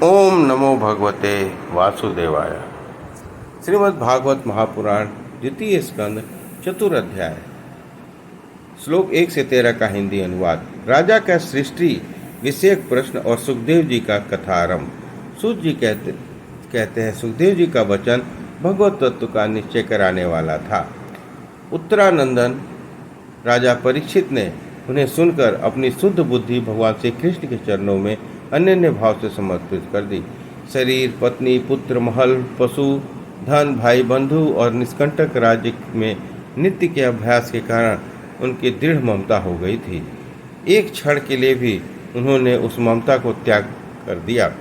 ओम नमो भगवते वासुदेवाय। श्रीमद् भागवत महापुराण द्वितीय स्कंद चतुर्थ अध्याय श्लोक 1 से 13 का हिंदी अनुवाद। राजा का सृष्टि विषयक प्रश्न और सुखदेव जी का कथारंभ। सूत जी कहते हैं सुखदेव जी का वचन भगवत तत्व का निश्चय कराने वाला था। उत्तरानंदन राजा परीक्षित ने उन्हें सुनकर अपनी शुद्ध बुद्धि भगवान श्री कृष्ण के चरणों में अनन्य भाव से समर्पित कर दी। शरीर, पत्नी, पुत्र, महल, पशु, धन, भाई बंधु और निष्कंटक राज्य में नित्य के अभ्यास के कारण उनकी दृढ़ ममता हो गई थी। एक क्षण के लिए भी उन्होंने उस ममता को त्याग कर दिया।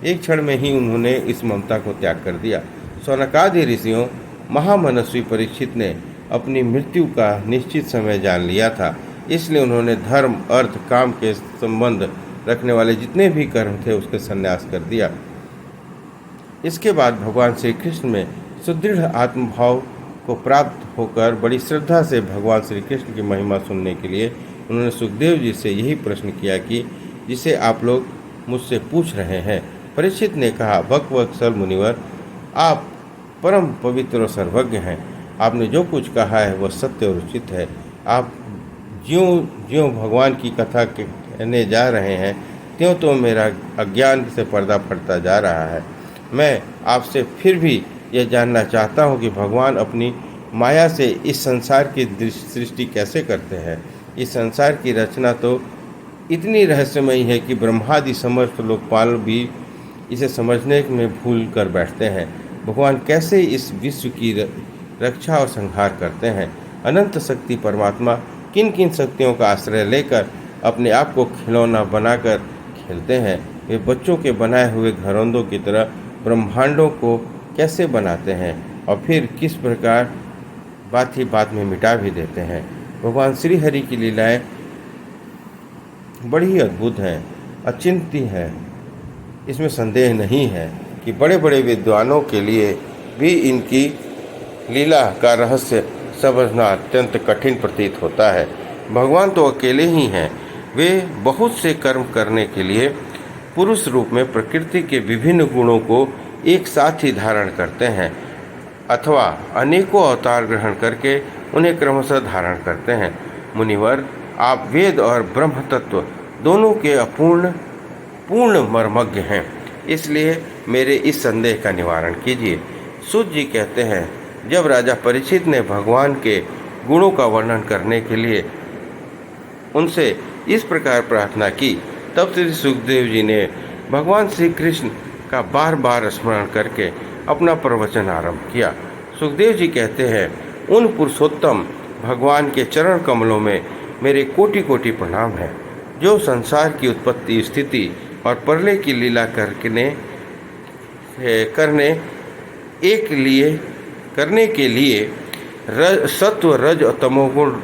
एक क्षण में ही उन्होंने इस ममता को त्याग कर दिया। शौनकादि ऋषियों महामनस्वी परीक्षित ने अपनी मृत्यु का निश्चित समय जान लिया था, इसलिए उन्होंने धर्म, अर्थ, काम के संबंध रखने वाले जितने भी कर्म थे उसके संन्यास कर दिया। इसके बाद भगवान श्री कृष्ण में सुदृढ़ आत्मभाव को प्राप्त होकर बड़ी श्रद्धा से भगवान श्री कृष्ण की महिमा सुनने के लिए उन्होंने सुखदेव जी से यही प्रश्न किया कि जिसे आप लोग मुझसे पूछ रहे हैं। परीक्षित ने कहा, भक्तवत्सल मुनिवर, आप परम पवित्र और सर्वज्ञ हैं। आपने जो कुछ कहा है वह सत्य और उचित है। आप ज्यों ज्यों भगवान की कथा कहने जा रहे हैं त्यों तो मेरा अज्ञान से पर्दा फटता जा रहा है। मैं आपसे फिर भी यह जानना चाहता हूँ कि भगवान अपनी माया से इस संसार की सृष्टि कैसे करते हैं। इस संसार की रचना तो इतनी रहस्यमयी है कि ब्रह्मादि समस्त लोकपाल भी इसे समझने में भूल कर बैठते हैं। भगवान कैसे इस विश्व की रक्षा और संहार करते हैं। अनंत शक्ति परमात्मा किन किन शक्तियों का आश्रय लेकर अपने आप को खिलौना बनाकर खेलते हैं। वे बच्चों के बनाए हुए घरौंदों की तरह ब्रह्मांडों को कैसे बनाते हैं और फिर किस प्रकार बात ही बात में मिटा भी देते हैं। भगवान श्री हरि की लीलाएं बड़ी ही अद्भुत हैं, अचिंत्य है। इसमें संदेह नहीं है कि बड़े बड़े विद्वानों के लिए भी इनकी लीला का रहस्य समझना अत्यंत कठिन प्रतीत होता है। भगवान तो अकेले ही हैं। वे बहुत से कर्म करने के लिए पुरुष रूप में प्रकृति के विभिन्न गुणों को एक साथ ही धारण करते हैं अथवा अनेकों अवतार ग्रहण करके उन्हें क्रमशः धारण करते हैं। मुनिवर, आप वेद और ब्रह्म तत्व दोनों के पूर्ण मर्मज्ञ हैं, इसलिए मेरे इस संदेह का निवारण कीजिए। सूत जी कहते हैं, जब राजा परीक्षित ने भगवान के गुणों का वर्णन करने के लिए उनसे इस प्रकार प्रार्थना की, तब श्री सुखदेव जी ने भगवान श्री कृष्ण का बार बार स्मरण करके अपना प्रवचन आरंभ किया। सुखदेव जी कहते हैं, उन पुरुषोत्तम भगवान के चरण कमलों में मेरे कोटि कोटि प्रणाम है, जो संसार की उत्पत्ति, स्थिति और प्रलय की लीला करने के लिए सत्व, रज और तमोगुण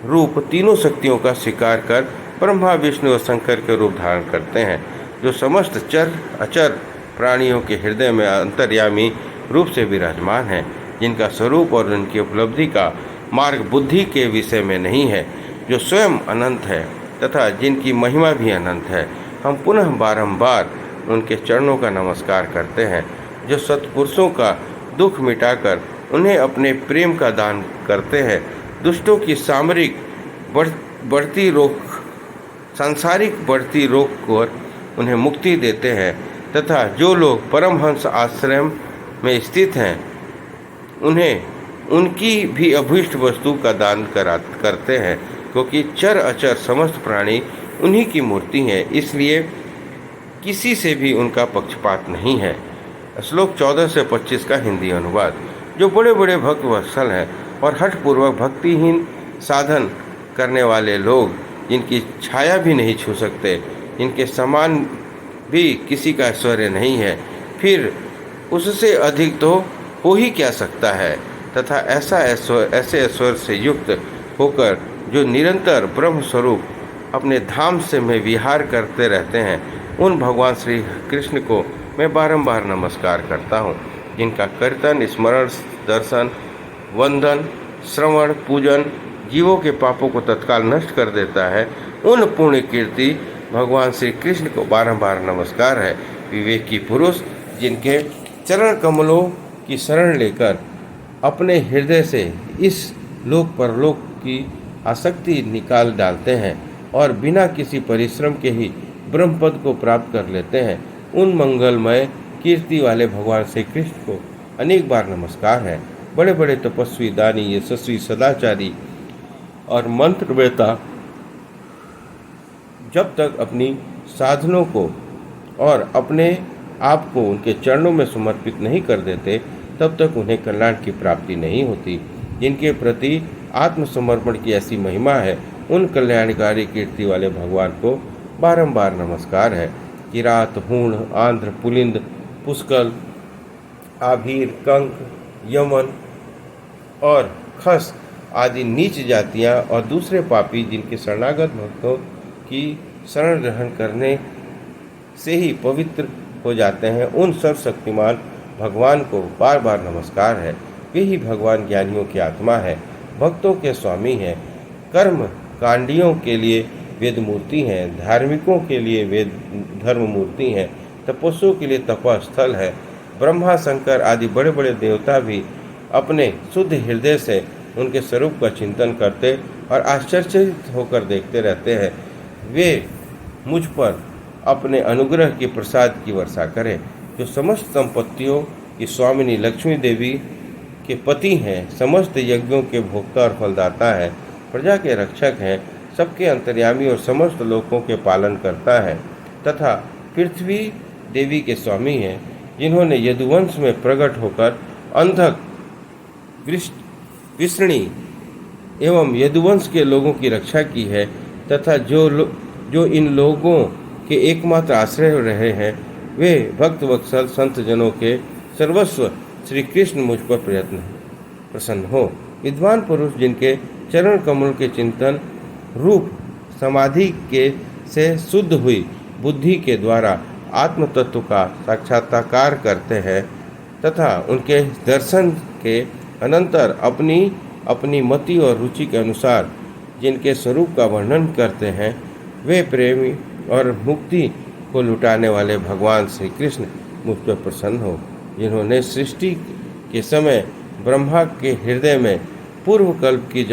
रूप तीनों शक्तियों का स्वीकार कर ब्रह्मा, विष्णु और शंकर के रूप धारण करते हैं, जो समस्त चर अचर प्राणियों के हृदय में अंतर्यामी रूप से विराजमान हैं, जिनका स्वरूप और उनकी उपलब्धि का मार्ग बुद्धि के विषय में नहीं है, जो स्वयं अनंत है तथा जिनकी महिमा भी अनंत है। हम पुनः बारंबार उनके चरणों का नमस्कार करते हैं, जो सत्पुरुषों का दुख मिटाकर उन्हें अपने प्रेम का दान करते हैं, दुष्टों की सांसारिक बढ़ती रोक को उन्हें मुक्ति देते हैं तथा जो लोग परमहंस आश्रम में स्थित हैं उन्हें उनकी भी अभीष्ट वस्तु का दान करते हैं, क्योंकि चर अचर समस्त प्राणी उन्हीं की मूर्ति हैं, इसलिए किसी से भी उनका पक्षपात नहीं है। श्लोक 14 से 25 का हिंदी अनुवाद। जो बड़े बड़े भक्त वत्सल हैं और हठपूर्वक भक्तिहीन साधन करने वाले लोग, जिनकी छाया भी नहीं छू सकते, इनके समान भी किसी का ऐश्वर्य नहीं है, फिर उससे अधिक तो हो ही क्या सकता है। तथा ऐसे ऐश्वर्य से युक्त होकर जो निरंतर ब्रह्म स्वरूप अपने धाम से में विहार करते रहते हैं, उन भगवान श्री कृष्ण को मैं बारंबार नमस्कार करता हूँ, जिनका कीर्तन, स्मरण, दर्शन, वंदन, श्रवण, पूजन जीवों के पापों को तत्काल नष्ट कर देता है। उन पुण्य कीर्ति भगवान श्री कृष्ण को बारंबार नमस्कार है। विवेकी पुरुष जिनके चरण कमलों की शरण लेकर अपने हृदय से इस लोक परलोक की आसक्ति निकाल डालते हैं और बिना किसी परिश्रम के ही ब्रह्मपद को प्राप्त कर लेते हैं, उन मंगलमय कीर्ति वाले भगवान श्री कृष्ण को अनेक बार नमस्कार है। बड़े बड़े तपस्वी, दानी, यशस्वी, सदाचारी और मंत्रवेता जब तक अपनी साधनों को और अपने आप को उनके चरणों में समर्पित नहीं कर देते, तब तक उन्हें कल्याण की प्राप्ति नहीं होती। जिनके प्रति आत्मसमर्पण की ऐसी महिमा है, उन कल्याणकारी कीर्ति वाले भगवान को बारंबार नमस्कार है। किरात, हूण, आंध्र, पुलिंद, पुष्कल, आभीर, कंक, यमन और खस आदि नीच जातियां और दूसरे पापी जिनके शरणागत भक्तों की शरण ग्रहण करने से ही पवित्र हो जाते हैं, उन सर्वशक्तिमान भगवान को बार बार नमस्कार है। वे ही भगवान ज्ञानियों की आत्मा है, भक्तों के स्वामी हैं, कर्म कांडियों के लिए वेद मूर्ति हैं, धार्मिकों के लिए वेद धर्म मूर्ति हैं, तपस्वियों के लिए तपस्थल है। ब्रह्मा, शंकर आदि बड़े बड़े देवता भी अपने शुद्ध हृदय से उनके स्वरूप का चिंतन करते और आश्चर्यचकित होकर देखते रहते हैं। वे मुझ पर अपने अनुग्रह के प्रसाद की वर्षा करें, जो समस्त संपत्तियों की स्वामिनी लक्ष्मी देवी के पति हैं, समस्त यज्ञों के भोक्ता और फलदाता है, प्रजा के रक्षक हैं, सबके अंतर्यामी और समस्त लोकों के पालन करता है, तथा पृथ्वी देवी के स्वामी हैं, जिन्होंने यदुवंश में प्रकट होकर अंधक, विष्णी एवं यदुवंश के लोगों की रक्षा की है, तथा जो इन लोगों के एकमात्र आश्रय रहे हैं, वे भक्त वत्सल संत जनों के सर्वस्व श्री कृष्ण मुझ पर प्रसन्न हो। विद्वान पुरुष जिनके चरण कमल के चिंतन रूप समाधि के से शुद्ध हुई बुद्धि के द्वारा आत्म तत्व का साक्षात्कार करते हैं तथा उनके दर्शन के अनंतर अपनी अपनी मति और रुचि के अनुसार जिनके स्वरूप का वर्णन करते हैं, वे प्रेमी और मुक्ति को लुटाने वाले भगवान श्री कृष्ण मुझ पर प्रसन्न हो, जिन्होंने सृष्टि के समय ब्रह्मा के हृदय में पूर्व कल्प की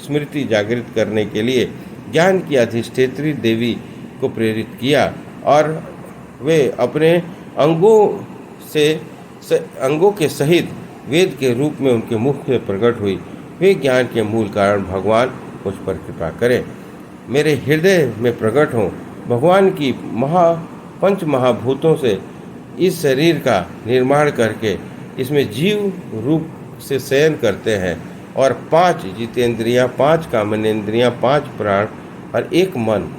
स्मृति जागृत करने के लिए ज्ञान की अधिष्ठेत्री देवी को प्रेरित किया और वे अपने अंगों के सहित वेद के रूप में उनके मुख में प्रकट हुई। वे ज्ञान के मूल कारण भगवान मुझ पर कृपा करें, मेरे हृदय में प्रकट हों। भगवान की पंच महाभूतों से इस शरीर का निर्माण करके इसमें जीव रूप से शयन करते हैं और 5 जितेंद्रियां, 5 कामनेन्द्रियां, 5 प्राण और 1 मन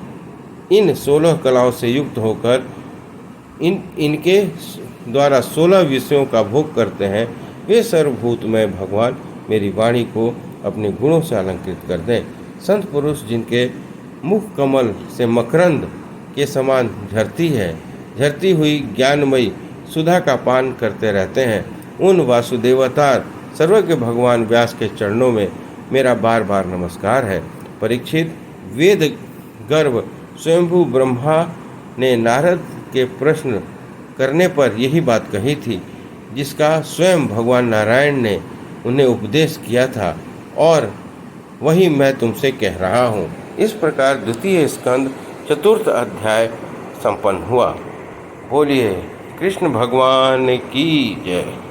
इन 16 कलाओं से युक्त होकर इनके द्वारा 16 विषयों का भोग करते हैं। वे सर्वभूतमय भगवान मेरी वाणी को अपने गुणों से अलंकृत कर दें। संत पुरुष जिनके मुख कमल से मकरंद के समान झरती हुई ज्ञानमयी सुधा का पान करते रहते हैं, उन वासुदेवतार सर्वज्ञ भगवान व्यास के चरणों में मेरा बार बार नमस्कार है। परीक्षित, वेद गर्भ स्वयंभू ब्रह्मा ने नारद के प्रश्न करने पर यही बात कही थी, जिसका स्वयं भगवान नारायण ने उन्हें उपदेश किया था और वही मैं तुमसे कह रहा हूँ। इस प्रकार द्वितीय स्कंद 4th अध्याय संपन्न हुआ। बोलिए कृष्ण भगवान की जय।